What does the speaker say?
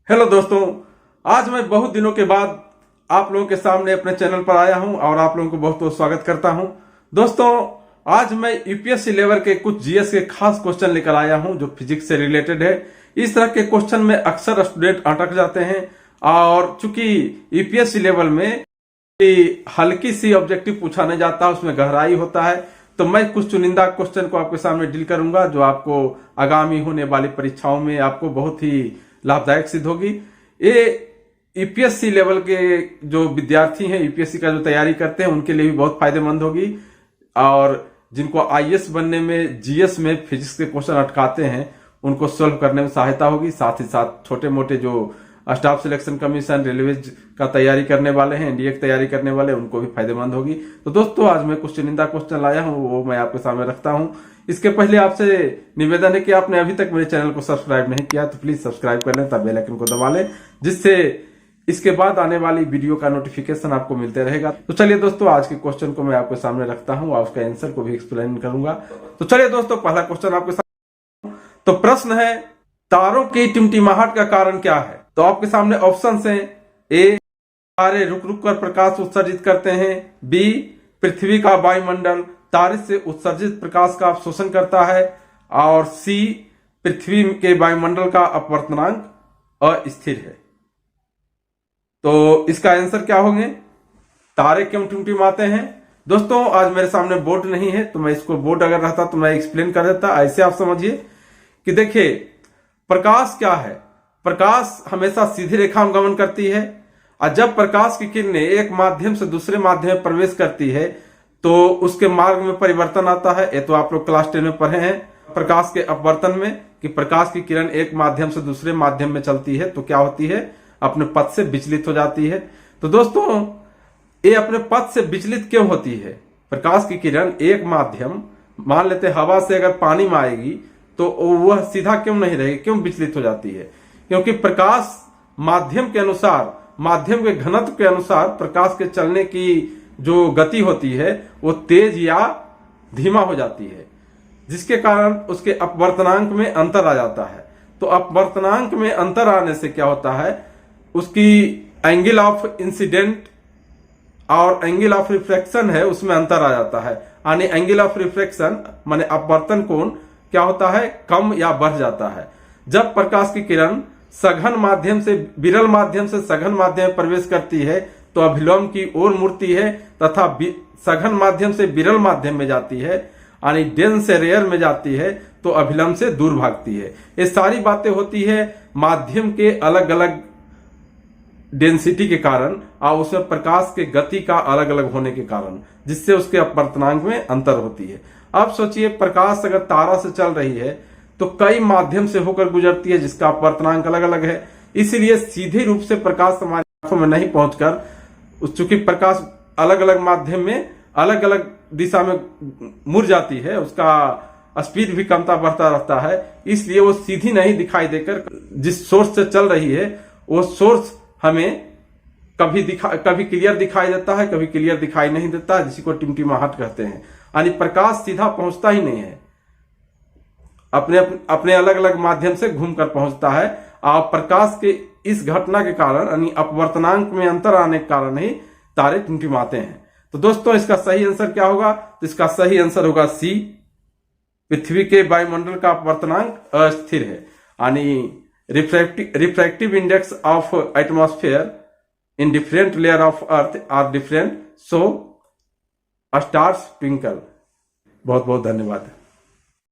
Hello दोस्तों, आज मैं बहुत दिनों के बाद आप लोगों के सामने अपने चैनल पर आया हूं और आप लोगों को बहुत बहुत स्वागत करता हूं। दोस्तों, आज मैं यूपीएससी लेवल के कुछ जीएस के खास क्वेश्चन लेकर आया हूं जो फिजिक्स से रिलेटेड है। इस तरह के क्वेश्चन में अक्सर स्टूडेंट अटक जाते हैं और चूंकि यूपीएससी लेवल में हल्की सी ऑब्जेक्टिव पूछा नहीं जाता, उसमें गहराई होता है, तो मैं कुछ चुनिंदा क्वेश्चन को आपके सामने डील करूंगा जो आपको आगामी होने वाली परीक्षाओं में आपको बहुत ही लाभदायक सिद्ध होगी। ये यूपीएससी लेवल के जो विद्यार्थी हैं, यूपीएससी का जो तैयारी करते हैं, उनके लिए भी बहुत फायदेमंद होगी। और जिनको आईएएस बनने में जीएस में फिजिक्स के क्वेश्चन अटकाते हैं, उनको सोल्व करने में सहायता होगी। साथ ही साथ छोटे मोटे जो स्टाफ सिलेक्शन कमीशन, रेलवेज का तैयारी करने वाले हैं, एनडीए की तैयारी करने वाले, उनको भी फायदेमंद होगी। तो दोस्तों, आज मैं कुछ चुनिंदा क्वेश्चन लाया हूं, वो मैं आपके सामने रखता हूं। इसके पहले आपसे निवेदन है कि आपने अभी तक मेरे चैनल को सब्सक्राइब नहीं किया तो प्लीज सब्सक्राइब कर लें, तब बेल आइकन को दबा लें, जिससे इसके बाद आने वाली वीडियो का नोटिफिकेशन आपको मिलते रहेगा। तो चलिए दोस्तों, आज के क्वेश्चन को मैं आपके सामने रखता हूं और उसका आंसर को भी एक्सप्लेन करूंगा। तो चलिए दोस्तों, पहला क्वेश्चन आपके सामने। तो प्रश्न है, तारों की टिमटिमाहट का कारण क्या है? तो आपके सामने ऑप्शन हैं। ए, तारे रुक रुक कर प्रकाश उत्सर्जित करते हैं। बी, पृथ्वी का वायुमंडल तारे से उत्सर्जित प्रकाश का अवशोषण करता है। और सी, पृथ्वी के वायुमंडल का अपवर्तनांक अस्थिर है। तो इसका आंसर क्या होंगे? तारे क्यों टिमटिमाते हैं? दोस्तों, आज मेरे सामने बोर्ड नहीं है, तो मैं इसको बोर्ड अगर रहता तो मैं एक्सप्लेन कर देता। ऐसे आप समझिए कि देखिए, प्रकाश क्या है? प्रकाश हमेशा सीधी रेखा में गमन करती है, और जब प्रकाश की किरणें एक माध्यम से दूसरे माध्यम में प्रवेश करती है तो उसके मार्ग में परिवर्तन आता है। ये तो आप लोग क्लास 10 में पढ़े हैं, प्रकाश के अपवर्तन में, कि प्रकाश की किरण एक माध्यम से दूसरे माध्यम में चलती है तो क्या होती है? अपने पथ से विचलित हो जाती है। तो दोस्तों, ये अपने पथ से विचलित क्यों होती है? प्रकाश की किरण एक माध्यम, मान लेते हवा से अगर पानी में आएगी तो वह सीधा क्यों नहीं रहेगी, क्यों विचलित हो जाती है? क्योंकि प्रकाश माध्यम के अनुसार, माध्यम के घनत्व के अनुसार प्रकाश के चलने की जो गति होती है वो तेज या धीमा हो जाती है, जिसके कारण उसके अपवर्तनांक में अंतर आ जाता है। तो अपवर्तनांक में अंतर आने से क्या होता है? उसकी एंगल ऑफ इंसिडेंट और एंगल ऑफ रिफ्लेक्शन है, उसमें अंतर आ जाता है। यानी एंगल ऑफ रिफ्लेक्शन माने अपवर्तन कोण क्या होता है? कम या बढ़ जाता है। जब प्रकाश की किरण सघन माध्यम से विरल माध्यम से सघन माध्यम में प्रवेश करती है तो अभिलंब की ओर मुड़ती है, तथा सघन माध्यम से विरल माध्यम में जाती है, यानी डेंस से रेयर में जाती है तो अभिलंब से दूर भागती है। ये सारी बातें होती है माध्यम के अलग अलग डेंसिटी के कारण और उसमें प्रकाश के गति का अलग अलग होने के कारण, जिससे उसके अपवर्तनांक में अंतर होती है। अब सोचिए, प्रकाश अगर तारा से चल रही है तो कई माध्यम से होकर गुजरती है जिसका अपवर्तनांक अलग अलग है। इसलिए सीधे रूप से प्रकाश हमारी आंखों में नहीं पहुंचकर, चूंकि प्रकाश अलग अलग माध्यम में अलग अलग दिशा में मुड़ जाती है, उसका स्पीड भी कमता बढ़ता रहता है, इसलिए वो सीधी नहीं दिखाई देकर जिस सोर्स से चल रही है वो सोर्स हमें कभी क्लियर दिखाई देता है, कभी क्लियर दिखाई नहीं देता, जिसी को टिमटिमाहट कहते हैं। यानी प्रकाश सीधा पहुंचता ही नहीं है, अपने अलग अलग माध्यम से घूमकर पहुंचता है। और प्रकाश के इस घटना के कारण, यानी अपवर्तनांक में अंतर आने के कारण ही तारे टिमटिमाते हैं। तो दोस्तों, इसका सही आंसर क्या होगा? तो इसका सही आंसर होगा सी, पृथ्वी के वायुमंडल का अपवर्तनांक अस्थिर है। यानी refractive index of atmosphere in different layer of earth are different, so stars twinkle. बहुत बहुत धन्यवाद।